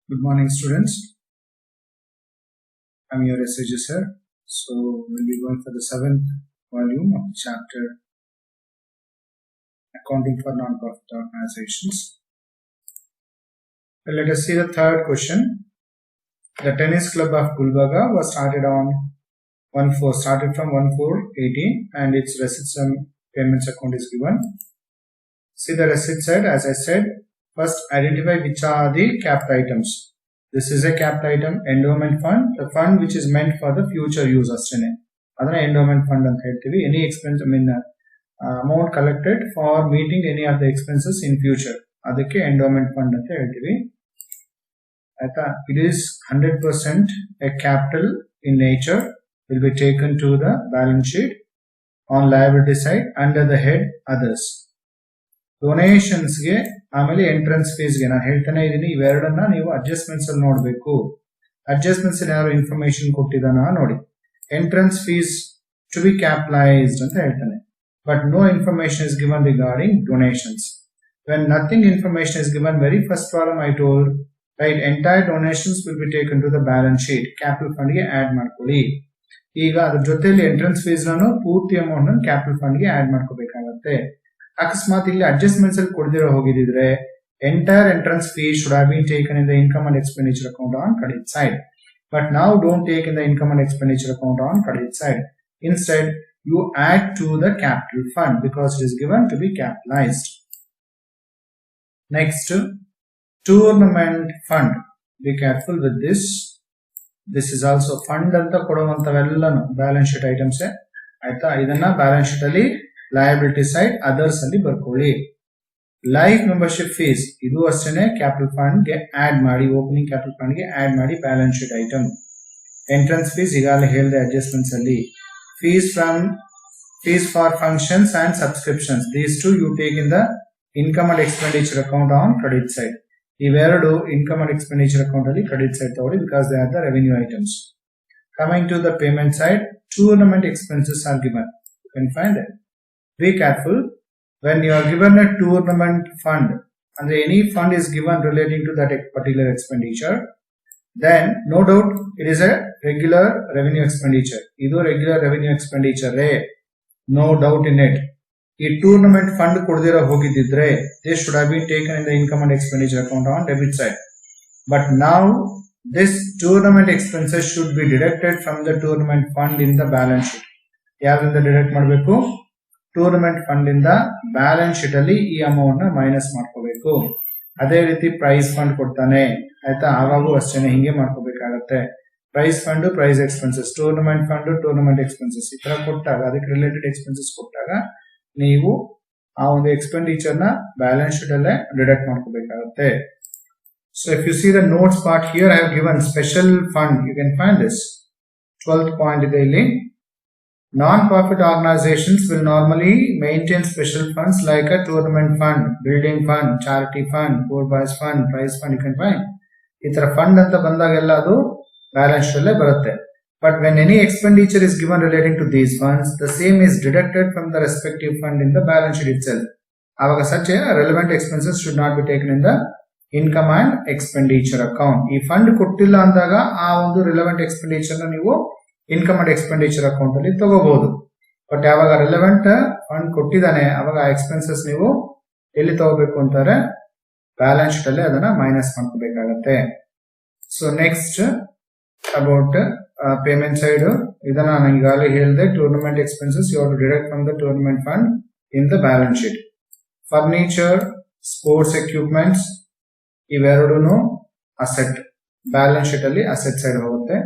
Good morning, students. I'm your SAG sir. So we'll be going for the 7th volume of the chapter Accounting for Non-Profit Organizations. Let us see the third question. The tennis club of Gulbarga was started on 1/4, from 1/4/18, and its receipts and payments account is given. See the receipt side. As I said, first identify which are the capped items. This is a capped item, endowment fund, the fund which is meant for the future use ಅಷ್ಟೇನೆ ಅದನ್ನ endowment fund ಅಂತ ಹೇಳ್ತೀವಿ. Any expense, amount collected for meeting any of the expenses in future, ಅದಕ್ಕೆ endowment fund ಅಂತ ಹೇಳ್ತೀವಿ. ಆಯ್ತಾ? It is 100% a capital in nature, will be taken to the balance sheet on liability side under the head others. Donations ಗೆ ಆಮೇಲೆ entrance fees ಗೆ ನಾನು ಹೇಳ್ತಾನೆ ಇದೀನಿ, ಇವೆರಡನ್ನ ನೀವು ಅಡ್ಜಸ್ಟ್ಮೆಂಟ್ಸ್ ಅಲ್ಲಿ ನೋಡಬೇಕು. ಅಡ್ಜಸ್ಟ್ಮೆಂಟ್ಸ್ ಅಲ್ಲಿ ಯಾರು ಇನ್ಫಾರ್ಮೇಶನ್ ಕೊಟ್ಟಿದಾನ ನೋಡಿ. Entrance fees to be capitalised ಅಂತ ಹೇಳ್ತಾನೆ, but no information is given regarding donations. When nothing information is given, very first problem I told, right, entire donations will be taken to the balance sheet, capital fund ಗೆ add ಮಾಡ್ಕೊಳ್ಳಿ. ಈಗ ಅದ್ರ ಜೊತೆಯಲ್ಲಿ entrance fees ನಾನು ಪೂರ್ತಿ amount ಅನ್ನು capital fund ಗೆ add ಮಾಡ್ಕೋಬೇಕಾಗತ್ತೆ. ಅಕಸ್ಮಾತ್ ಇಲ್ಲಿ ಅಡ್ಜಸ್ಟ್ಮೆಂಟ್ಸ್ ಅಲ್ಲಿ ಕೊಡದಿರೋ ಹೋಗಿದ್ರೆ entire entrance fees should have been taken in the income and expenditure account on credit side, but now don't take in the income and expenditure account on credit side. Instead you add to the capital fund because it is given to be capitalized. Next, tournament fund. Be careful with this. This is also fund anta ಕೊಡುವಂತವೆಲ್ಲನು balance sheet items ಆಯ್ತಾ. ಇದನ್ನ balance sheet ಅಲ್ಲಿ liability side others ಅಲ್ಲಿ ಬರ್ಕೊಳ್ಳಿ. Life membership fees ಇದು ಅಷ್ಟೇನೆ capital fund ಗೆ add ಮಾಡಿ, ಓಪನಿಂಗ್ ಕ್ಯಾಪಿಟಲ್ ಫಂಡ್ ಗೆ ಆಡ್ ಮಾಡಿ balance sheet item. Entrance fees ಈಗಾಗಲೇ ಹೇಳಿದೆ ಅಡ್ಜಸ್ಟ್ಮೆಂಟ್ಸ್ ಅಲ್ಲಿ. Fees for functions and subscriptions, these two you take in the income and expenditure account on credit side. ಇವೆರಡು income and expenditure account ಅಲ್ಲಿ credit side ತಗೊಳ್ಳಿ, because they are the revenue items. Coming to the payment side, tournament expenses are given. You can find it. Be careful when you are given a tournament fund and any fund is given relating to that particular expenditure, then no doubt it is a regular revenue expenditure. Idu regular revenue expenditure, no doubt in it. ಈ tournament fund ಕೊಡದಿರೋ ಹೋಗಿದ್ದಿದ್ರೆ this should have been taken in the income and expenditure account on debit side, but now this tournament expenses should be deducted from the tournament fund in the balance sheet. ಯಾವ್ದ್ರಿಂದ deduct ಮಾಡಬೇಕು? Tournament fund ಇಂದ balance sheet ಅಲ್ಲಿ ಈ amount ನ minus ಮಾಡ್ಕೋಬೇಕು. ಅದೇ ರೀತಿ price fund ಕೊಡ್ತಾನೆ ಆಯ್ತಾ, ಆವಾಗೂ ಅಷ್ಟೇನೆ ಹಿಂಗೆ ಮಾಡ್ಕೋಬೇಕಾಗತ್ತೆ. Price fund, price expenses, tournament fund, tournament expenses ಈ ತರ ಕೊಟ್ಟಾಗ, ಅದಕ್ಕೆ ರಿಲೇಟೆಡ್ ಎಕ್ಸ್ಪೆನ್ಸಸ್ ಕೊಟ್ಟಾಗ ನೀವು ಆ ಒಂದು ಎಕ್ಸ್ಪೆಂಡಿಚರ್ ನ ಬ್ಯಾಲೆನ್ಸ್ ಶೀಟ್ ಅಲ್ಲೇ ಡಿಡಕ್ಟ್ ಮಾಡ್ಕೋಬೇಕಾಗತ್ತೆ. So if you see the notes part here I have given special fund, you can find this. 12th point ಇದೆ ಇಲ್ಲಿ. Non-profit organizations will normally maintain special funds like a tournament fund, building fund, charity fund, poor boys fund, prize fund. You can find ಈ ತರ fund ಅಂತ ಬಂದಾಗೆಲ್ಲ ಅದು balance sheet ಅಲ್ಲೇ ಬರುತ್ತೆ. But when any expenditure is given relating to these funds, the same is deducted from the respective fund in the balance sheet itself. ಆವಾಗ such a relevant expenses should not be taken in the income and expenditure account. ಈ fund ಕೊಟ್ಟಿಲ್ಲ ಅಂದಾಗ ಆ ಒಂದು relevant expenditure ನ ನೀವು income and expenditure account ಅಲ್ಲಿ ತಗೋಬಹುದು. ಬಟ್ ಯಾವಾಗ ರಿಲೆವೆಂಟ್ ಫಂಡ್ ಕೊಟ್ಟಿದ್ದಾನೆ ಅವಾಗ ಆ ಎಕ್ಸ್ಪೆನ್ಸಸ್ ನೀವು ಎಲ್ಲಿ ತಗೋಬೇಕು ಅಂತಾರೆ, ಬ್ಯಾಲೆನ್ಸ್ ಶೀಟ್ ಅಲ್ಲಿ ಅದನ್ನ ಮೈನಸ್ ಮಾಡ್ಕೋಬೇಕಾಗತ್ತೆ. So next about payment side, ಇದನ್ನ ನಾನು ಈಗಾಗಲೇ ಹೇಳಿದೆ. Tournament expenses you have to deduct from the tournament fund in the balance sheet. Furniture, sports equipments ಇವೆರಡೂ ಅಸೆಟ್, ಬ್ಯಾಲೆನ್ಸ್ ಶೀಟ್ ಅಲ್ಲಿ ಅಸೆಟ್ ಸೈಡ್ ಹೋಗುತ್ತೆ.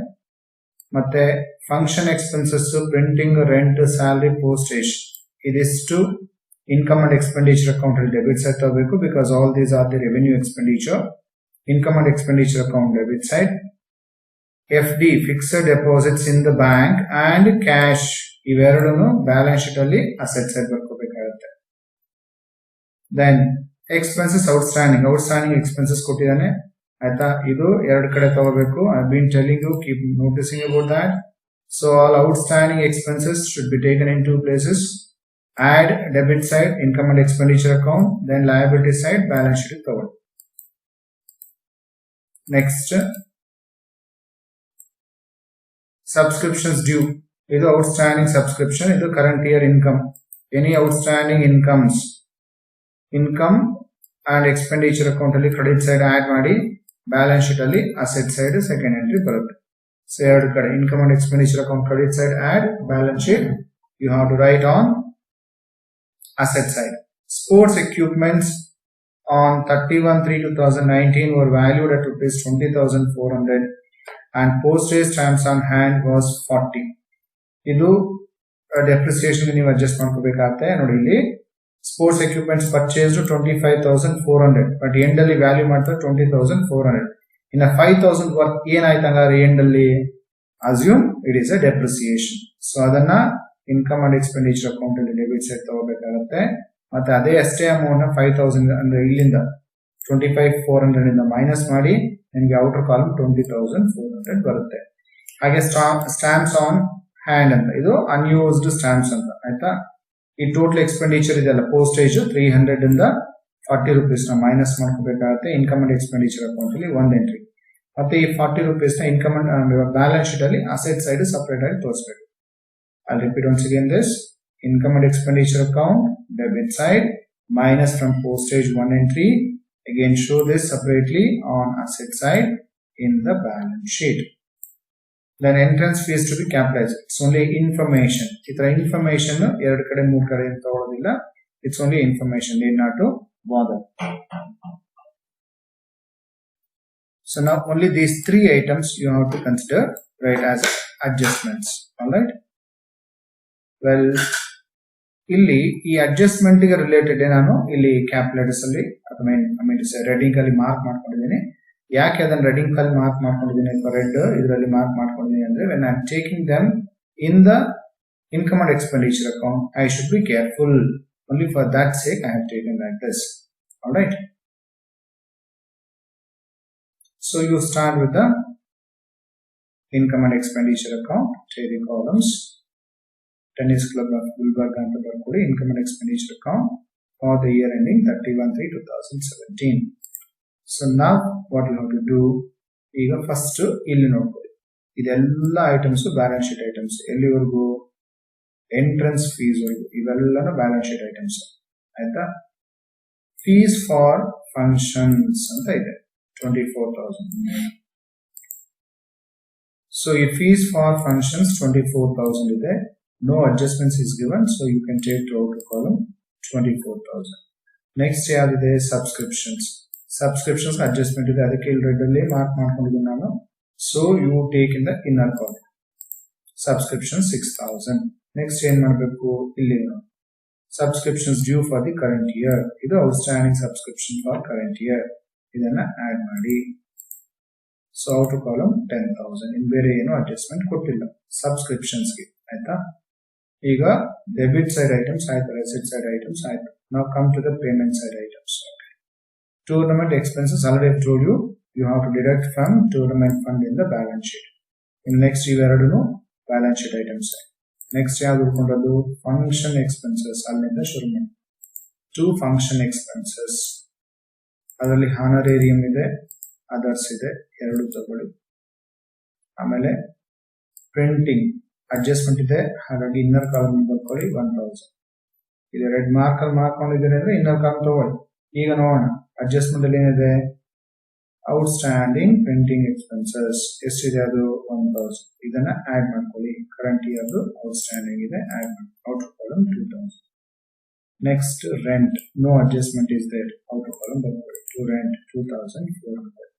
ಮತ್ತೆ function expenses, printing, rent, salary, postage ಇದಿಷ್ಟು income and expenditure account ಅಲ್ಲಿ debit side ತಗೋಬೇಕು, because all these are the revenue expenditure. Income and expenditure account debit side. FD, fixed deposits in the bank and cash ಇವೆರಡೂ balance sheet ಅಲ್ಲಿ asset side ಬರ್ಕೋಬೇಕಾಗುತ್ತೆ. Then expenses outstanding expenses ಕೊಟ್ಟಿದ್ದಾನೆ ಆಯ್ತಾ, ಇದು ಎರಡು ಕಡೆ ತಗೋಬೇಕು. I been telling you, keep noticing about that. So all outstanding expenses should be taken in 2 places. Add debit side income and expenditure account, then liability side balance sheet ತಗೊಳ್ಳಿ. Next subscriptions due. This outstanding subscription, this current year income. Any outstanding income and expenditure account alli credit side add ಮಾಡಿ balance sheet alli asset side second entry ಬರುತ್ತೆ. So ಎರಡು ಕಡೆ income and expenditure account credit side add, balance sheet you have to write on asset side. Sports equipments on 31/3/2019 were valued at rupees 20,400 and postage stamps on hand was 40. ಇದು depreciation ನೀವು adjust ಮಾಡ್ಕೋಬೇಕಾಗುತ್ತೆ. ನೋಡಿ ಇಲ್ಲಿ sports equipments purchased 25,400 but end ಅಲ್ಲಿ value ಮಾಡ್ತಾರೆ 20,400. ಇನ್ನ 5,000 worth ಏನಾಯ್ತು ಹಂಗಾದ್ರೆ ಎಂಡ್ ಅಲ್ಲಿ assume it is a depreciation. So ಅದನ್ನ ಇನ್ಕಮ್ ಅಂಡ್ ಎಕ್ಸ್ಪೆಂಡಿಚರ್ ಅಕೌಂಟ್ ಅಲ್ಲಿ ಡೆಬಿಟ್ ಸೈಡ್ ತಗೋಬೇಕಾಗುತ್ತೆ. ಮತ್ತೆ ಅದೇ ಅಷ್ಟೇ ಅಮೌಂಟ್ 5,000 ಅಂದ್ರೆ ಇಲ್ಲಿಂದ 25,400 ಇಂದ ಮೈನಸ್ ಮಾಡಿ ನಿಮಗೆ ಔಟರ್ ಕಾಲಮ್ 20,400 ಬರುತ್ತೆ. ಹಾಗೆ ಸ್ಟಾಂಪ್ಸ್ ಆನ್ ಹ್ಯಾಂಡ್ ಅಂತ ಇದು ಅನ್ಯೂಸ್ಡ್ ಸ್ಟಾಂಪ್ಸ್ ಅಂತ ಆಯ್ತಾ. ಈ ಟೋಟಲ್ ಎಕ್ಸ್ಪೆಂಡಿಚರ್ ಇದೆಲ್ಲ ಪೋಸ್ಟೇಜ್ 300 ಇಂದ 40 rupees ನ ಮೈನಸ್ ಮಾಡ್ಕೋಬೇಕಾಗುತ್ತೆ ಇನ್ಕಮ್ ಅಂಡ್ ಎಕ್ಸ್ಪೆಂಡಿಚರ್ ಅಕೌಂಟ್ ಅಲ್ಲಿ ಒಂದು ಎಂಟ್ರಿ. ಮತ್ತೆ ಈ 40 rupees ನ ಇನ್ಕಮ್ ಅಂಡ್ ಬ್ಯಾಲೆನ್ಸ್ ಶೀಟ್ ಅಲ್ಲಿ ಅಸೆಟ್ ಸೈಡ್ ಸಪರೇಟ್ ಆಗಿ ತೋರಿಸಬೇಕು. I repeat once again this income and expenditure account debit side minus from postage one entry. Again show this separately on asset side in the balance sheet. Then entrance fees to be capitalized. It's only information. Itra information ಎರಡು ಕಡೆ ಮೂರು ಕಡೆ ಅಂತ ತಗೊಳ್ಳೋದಿಲ್ಲ. It's only information. Need not to bother. So now only these three items you have to consider right as adjustments. All right. Well, ಇಲ್ಲಿ ಈ adjustment ಗೆ related ನಾನು ಇಲ್ಲಿ ಕ್ಯಾಲ್ಕುಲೇಟರ್ಸ್ ಅಲ್ಲಿ ರೆಡಿಂಗ್ ಅಲ್ಲಿ ಮಾರ್ಕ್ ಮಾಡ್ಕೊಂಡಿದ್ದೀನಿ. ಯಾಕೆ ಅದನ್ನ ರೆಡಿಂಗ್ ಅಲ್ಲಿ ಮಾರ್ಕ್ ಮಾಡ್ಕೊಂಡಿದ್ದೀನಿ ಅಥವಾ ರೆಡ್ ಇದರಲ್ಲಿ ಮಾರ್ಕ್ ಮಾಡ್ಕೊಂಡಿದ್ದೀನಿ ಅಂದ್ರೆ when I am taking them in the income and expenditure account I should be careful. Only for that sake I have taken like this. All right. So you start with the income and expenditure account. Take the columns. Tennis Club of Gulbarga ಅಂತ ಬರ್ಕೊಳ್ಳಿ income and expenditure account for the year ending 31/3/2017. So now what you have to do, ಈಗ first ಇಲ್ಲಿ ನೋಡ್ಕೊಳ್ಳಿ ಇದೆಲ್ಲ items balance sheet items ಎಲ್ಲಿವರೆಗೂ entrance fees ವರೆಗೂ ಇವೆಲ್ಲನೂ balance sheet items ಆಯ್ತಾ. ಫೀಸ್ ಫಾರ್ ಫಂಕ್ಷನ್ಸ್ ಅಂತ ಇದೆ 24,000. ಸೊ ಈ ಫೀಸ್ ಫಾರ್ ಫಂಕ್ಷನ್ಸ್ 24,000 ಇದೆ. No adjustments is given, so you can take to outer column 24,000. Next ಯಾವ್ದಿದೆ subscriptions. Subscriptions adjustment ಇದೆ ಅದಕ್ಕೆ ಇಲ್ಲಿ ರೆಡ್ ಅಲ್ಲಿ ಮಾರ್ಕ್ ಮಾಡ್ಕೊಂಡಿದ್ದೀನಿ ನಾನು. So you take in the inner column. Subscription 6,000. Next ಏನ್ ಮಾಡಬೇಕು ಇಲ್ಲಿ subscriptions due for the current year. ಇದು outstanding subscription for current year. ಇದನ್ನ ಆಡ್ ಮಾಡಿ. So outer column 10,000. ಇನ್ ಬೇರೆ ಏನು ಅಡ್ಜಸ್ಟ್ಮೆಂಟ್ ಕೊಟ್ಟಿಲ್ಲ subscriptions ಗೆ ಆಯ್ತಾ. ಈಗ ಡೆಬಿಟ್ ಸೈಡ್ ಐಟಮ್ಸ್ ಆಯ್ತು, ರೆಸಿಟ್ ಸೈಡ್ ಐಟಮ್ಸ್ ಆಯ್ತು. ನಾವು come to the payment side items. Tournament expenses already I told you you have to deduct from tournament fund in the balance sheet. In next ಇವೆರಡೂ balance sheet items. Next ಯಾವ್ದು ಉಳ್ಕೊಂಡದ್ದು function expenses ಅಲ್ಲಿಂದ ಶುರು ಮಾಡಿ. 2 function expenses ಅದರಲ್ಲಿ ಹಾನರೇರಿಯಂ ಇದೆ, others ಇದೆ, ಎರಡು ತಗೊಳ್ಳಿ. ಆಮೇಲೆ ಪ್ರಿಂಟಿಂಗ್ ಅಡ್ಜಸ್ಟ್ಮೆಂಟ್ ಇದೆ ಹಾಗಾಗಿ ಇನ್ನರ್ ಕಾಲಮ್ ಬರ್ಕೊಳ್ಳಿ 1,000. ಇದು ರೆಡ್ ಮಾರ್ಕ್ ಅಲ್ಲಿ ಮಾಡ್ಕೊಂಡಿದ್ದೀರಿ ಅಂದ್ರೆ ಇನ್ನರ್ ಕಾಲಮ್ ತಗೊಳ್ಳಿ. ಈಗ ನೋಡೋಣ ಅಡ್ಜಸ್ಟ್ಮೆಂಟ್ ಅಲ್ಲಿ ಏನಿದೆ ಔಟ್ಸ್ಟ್ಯಾಂಡಿಂಗ್ ಪ್ರಿಂಟಿಂಗ್ ಎಕ್ಸ್ಪೆನ್ಸಸ್ ಎಷ್ಟಿದೆ ಅದು 1,000. ಇದನ್ನ ಆಡ್ ಮಾಡ್ಕೊಳ್ಳಿ. ಕರೆಂಟ್ ಇಯರ್ ಔಟ್ಸ್ಟ್ಯಾಂಡಿಂಗ್ ಇದೆ ಆಡ್ ಮಾಡಿ outer column 2,000. Next rent no adjustment is there outer column ಬರ್ಕೊಳ್ಳಿ to rent 2,400.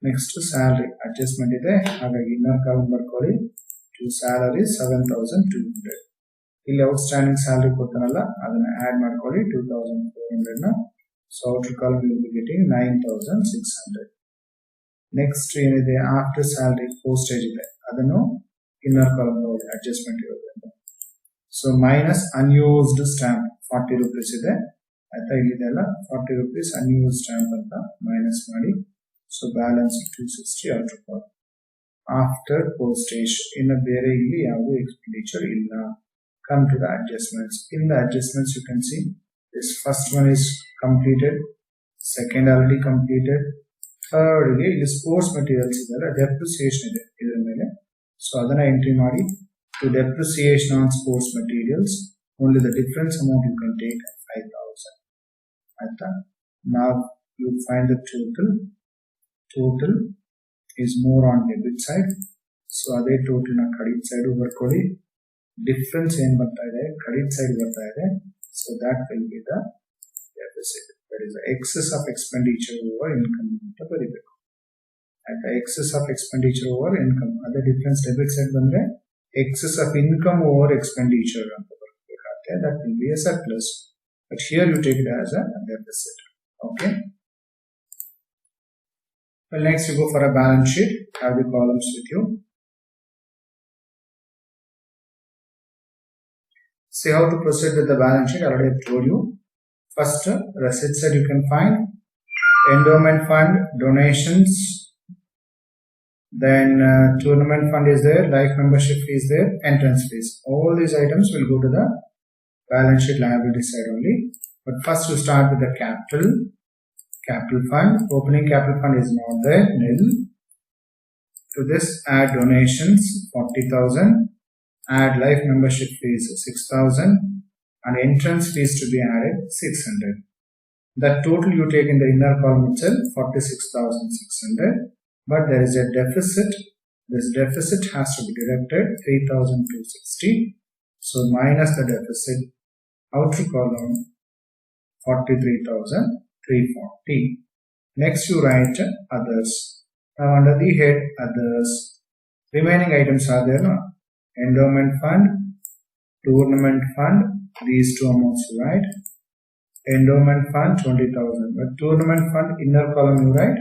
Next salary adjustment ಇದೆ ಹಾಗಾಗಿ ಇನ್ನರ್ ಕಾಲಮ್ ಬರ್ಕೊಳ್ಳಿ ಸ್ಯಾಲರಿ 7,200. ಇಲ್ಲಿ ಔಟ್ಸ್ಟ್ಯಾಂಡಿಂಗ್ ಸ್ಯಾಲರಿ ಕೊಡ್ತಾನಲ್ಲ ಅದನ್ನ ಆಡ್ ಮಾಡ್ಕೊಳ್ಳಿ 2,400 ನ. So outer column will be getting 9,600. Next ಏನಿದೆ ಆಫ್ಟರ್ ಸ್ಯಾಲರಿ ಪೋಸ್ಟೇಜ್ ಇದೆ ಅದನ್ನು ಇನ್ನರ್ ಕಾಲಮ್ ನೋಡಿ ಅಡ್ಜಸ್ಟ್ಮೆಂಟ್ ಇರೋದ್ರಿಂದ. So minus unused stamp 40 rupees ಇದೆ ಆಯ್ತಾ. ಇಲ್ಲಿದೆಲ್ಲ 40 rupees ಅನ್ಯೂಸ್ಡ್ ಸ್ಟಾಂಪ್ ಅಂತ ಮೈನಸ್ ಮಾಡಿ. So balance 260 outer column. After postage ಇನ್ನು ಬೇರೆ ಇಲ್ಲಿ ಯಾವುದೇ ಎಕ್ಸ್ಪೆಂಡಿಚರ್ ಇಲ್ಲ. Come to the adjustments. In the adjustments you can see this first one is completed, second already completed, third ಗೆ ಇಲ್ಲಿ ಸ್ಪೋರ್ಟ್ಸ್ ಮೆಟೀರಿಯಲ್ಸ್ ಇದೆಲ್ಲ ಡೆಪ್ರಿಸಿಯೇಷನ್ ಇದೆ ಇದರ ಮೇಲೆ. ಸೊ ಅದನ್ನ ಎಂಟ್ರಿ ಮಾಡಿ to depreciation on sports materials, only the difference amount you can take 5,000. Now you find the total is more on debit side. So adhe total na credit side barkoli, difference ಏನು ಬರ್ತಾ ಇದೆ credit side ಬರ್ತಾ ಇದೆ. So that will be the deficit. That is the excess of expenditure over income ಅಂತ ಬರಿಬೇಕು. ಆಯ್ತಾ, excess of expenditure over income ಅದೇ difference debit side ಬಂದ್ರೆ excess of income over expenditure ಅಂತ ಬರಬೇಕಾಗುತ್ತೆ. That will be a surplus, but here you take it as a deficit. Okay. Well, next you go for a balance sheet. Have the columns with you. See how to proceed with the balance sheet. I already told you. First, receipt side you can find endowment fund, donations. Then tournament fund is there, life membership fee is there, entrance fees. All these items will go to the balance sheet liability side only. But first you start with the capital fund. Opening capital fund is not there, nil. To this add donations 40,000, add life membership fees 6,000, and entrance fees to be added 600. The total you take in the inner column itself 46,600. But there is a deficit. This deficit has to be deducted 3,260. So minus the deficit, outer column 43,340. Next you write others. Now under the head others, remaining items are there. No? Endowment fund, tournament fund. These two amounts you write. Endowment fund 20,000. But tournament fund inner column you write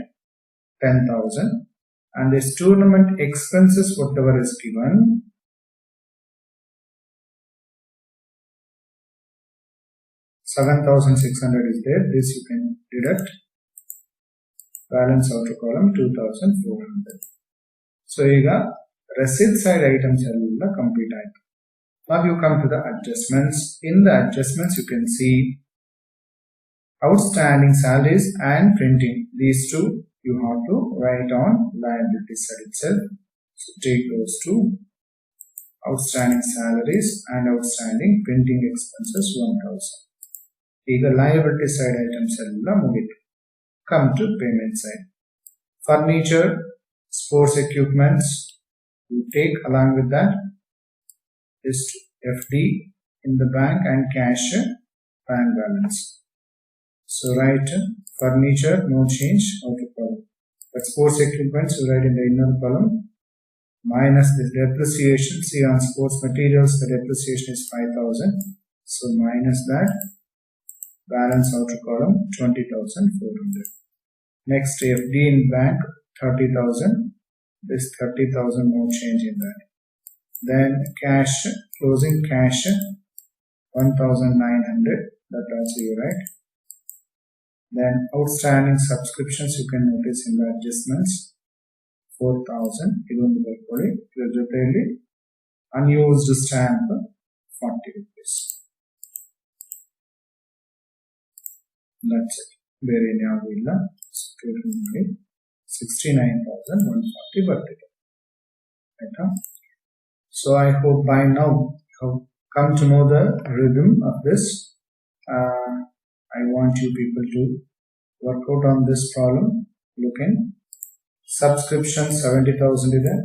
10,000, and this tournament expenses whatever is given, $7,600 is there. This you can deduct. Balance outer column 2,400. So here receipt side items all complete item. Now you come to the adjustments. In the adjustments you can see outstanding salaries and printing. These two you have to write on liability side itself. So take those two, outstanding salaries and outstanding printing expenses 1,000. Here liability side items all mugittu. Come to payment side. Furniture, sports equipments, you take along with that is FD in the bank and cash bank balance. So write furniture, no change, outer column. But sports equipments you write in the inner column, minus the depreciation. See on sports materials the depreciation is 5,000. So minus that, balance outer column 20,400. Next FD in bank 30,000. This 30,000 no change in that. Then cash, closing cash 1,900. That also you write. Then outstanding subscriptions you can notice in the adjustments 4,000. Unused stamp 40 rupees. That's it. There is no 69,140 birthday. Right? So I hope by now you have come to know the rhythm of this. I want you people to work out on this problem. Look in. Subscription 70,000 ಇದೆ.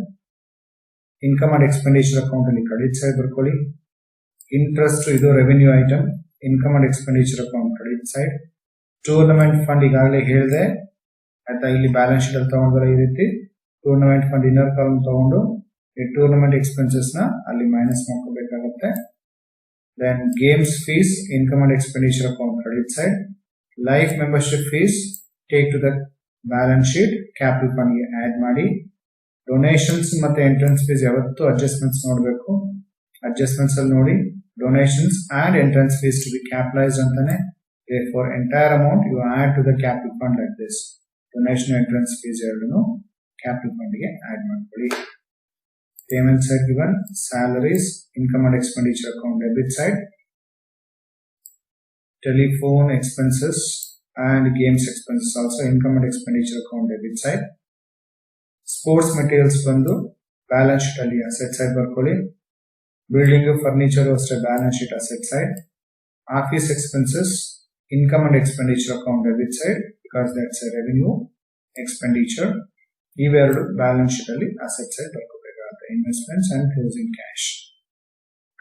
Income and expenditure account ಅಲ್ಲಿ credit side ಬರ್ಕೊಳ್ಳಿ. Interest ಇದು revenue item. Income and expenditure account credit side. Tournament fund ಈಗಾಗಲೇ ಹೇಳಿದೆ. ಆಯ್ತಾ, ಇಲ್ಲಿ balance sheet ಅಲ್ಲಿ ತಗೊಂಡ್ರೆ ಈ ರೀತಿ ಟೂರ್ನಮೆಂಟ್ ಫಂಡ್ ಇನ್ನರ್ ಕಾಲಮ್ ತಗೊಂಡು ಈ ಟೂರ್ನಮೆಂಟ್ ಎಕ್ಸ್ಪೆನ್ಸಸ್ ನ ಅಲ್ಲಿ ಮೈನಸ್ ಮಾಡ್ಕೋಬೇಕಾಗುತ್ತೆ. Then games fees, income and expenditure account credit side. Life membership fees take to the balance sheet, capital fund ಗೆ add ಮಾಡಿ. Donations ಮತ್ತೆ entrance fees ಯಾವತ್ತು adjustments ನೋಡಬೇಕು. Adjustments ಅಲ್ಲಿ ನೋಡಿ donations and entrance fees to be capitalized ಅಂತಾನೆ. Therefore entire amount you add to the capital fund like this. Donation entrance fees ಎರಡನ್ನು capital fund ಗೆ add ಮಾಡ್ಕೊಳ್ಳಿ. Payment side given salaries, income and expenditure account debit side, telephone expenses and games expenses also income and expenditure account debit side. Sports materials ಬಂದು balance sheet ಅಲ್ಲಿ asset side ಬರ್ಕೊಳ್ಳಿ. Building furniture ಅಷ್ಟೇ balance sheet asset side. Office expenses income and expenditure account debit side because that's a revenue expenditure. ಇವೆರಡು balance sheet ಅಲ್ಲಿ asset side ಬರ್ಕೋಬೇಕಾಗುತ್ತೆ. Investments and closing cash.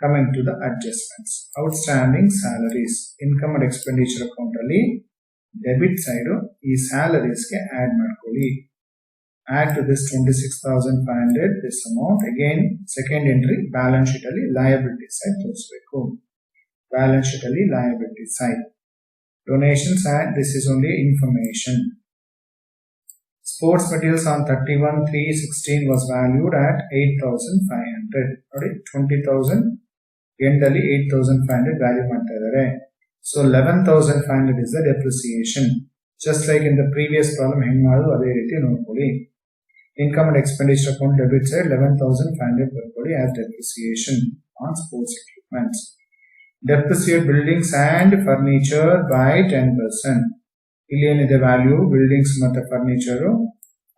Coming to the adjustments. Outstanding salaries income and expenditure account ಅಲ್ಲಿ debit side ಈ salaries ಗೆ add ಮಾಡ್ಕೊಳ್ಳಿ. add to this 26,500 this amount. Again second entry balance sheet ಅಲ್ಲಿ liability side ತೋರಿಸಬೇಕು. balance sheet ಅಲ್ಲಿ liability side. Donations and this is only information. Sports materials on 31/3/16 was valued at 8,500. ನೋಡಿ 20,000 end ಅಲ್ಲಿ 8,500 value ಮಾಡ್ತಾ ಇದ್ದಾರೆ. So 11,500 is the depreciation. Just like in the previous problem ಹೆಂಗ್ ಮಾಡೋದು ಅದೇ ರೀತಿ ನೋಡ್ಕೊಳ್ಳಿ. Income and expenditure account debit side 11,500 ಬರ್ಕೊಳ್ಳಿ as depreciation on sports equipments. Depreciate buildings and furniture by 10%. ಇಲ್ಲಿ ಏನಿದೆ ವ್ಯಾಲ್ಯೂ ಬಿಲ್ಡಿಂಗ್ಸ್ ಮತ್ತೆ ಫರ್ನಿಚರ್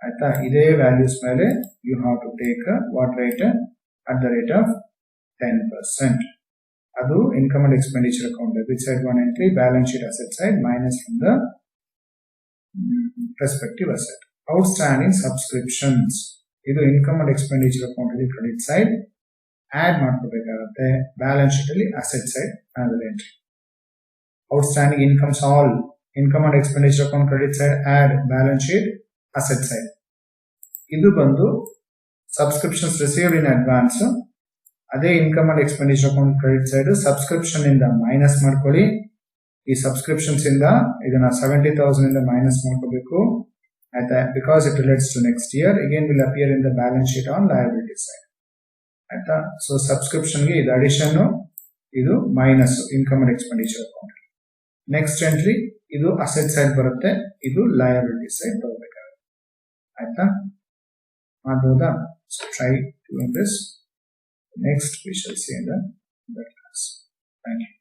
ಆಯ್ತಾ, ಇದೇ ವ್ಯಾಲ್ಯೂಸ್ ಮೇಲೆ you have to take what rate at the rate of 10%. ಅದು income and expenditure account debit side one entry, balance sheet asset side minus from the respective asset. Outstanding subscriptions ಇದು income and expenditure account ಅಲ್ಲಿ credit side add ಮಾಡ್ಕೋಬೇಕಾಗುತ್ತೆ, balance sheet ಅಲ್ಲಿ asset side another entry. Outstanding incomes all income and expenditure account credit side add balance sheet asset side. ಇದು ಬಂದು subscriptions received ಇನ್ advance. ಅದೇ income and expenditure account credit side subscription ಇಂದ minus ಮಾಡ್ಕೊಳ್ಳಿ. ಈ subscriptions ಇಂದ ಇದನ್ನ 70,000 ಇಂದ ಮೈನಸ್ ಮಾಡ್ಕೋಬೇಕು ಆಯ್ತಾ, because it relates to next year. Again will appear in the balance sheet on liability side ಆಯ್ತಾ. ಸೊ ಸಬ್ಸ್ಕ್ರಿಪ್ಷನ್ ಗೆ ಇದು ಅಡಿಷನ್, ಇದು minus income and expenditure account. Next entry ಇದು ಅಸೆಟ್ ಸೈಡ್ ಬರುತ್ತೆ, ಇದು ಲಯಬಿಲಿಟಿ ಸೈಡ್ ಬರಬೇಕಾಗುತ್ತೆ ಆಯ್ತಾ. ಮಾಡ್ಬೋದಾ? So try doing this. Next we shall see in the class. Thank you.